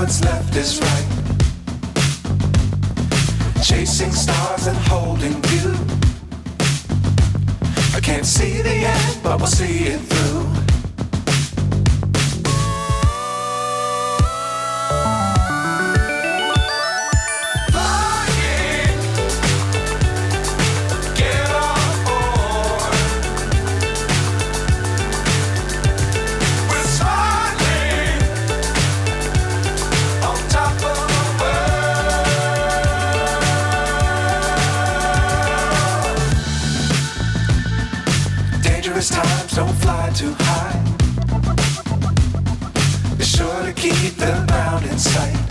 what's left is right. Chasing stars and holding you. I can't see the end, but we'll see it through. Times don't fly too high. Be sure to keep the ground in sight.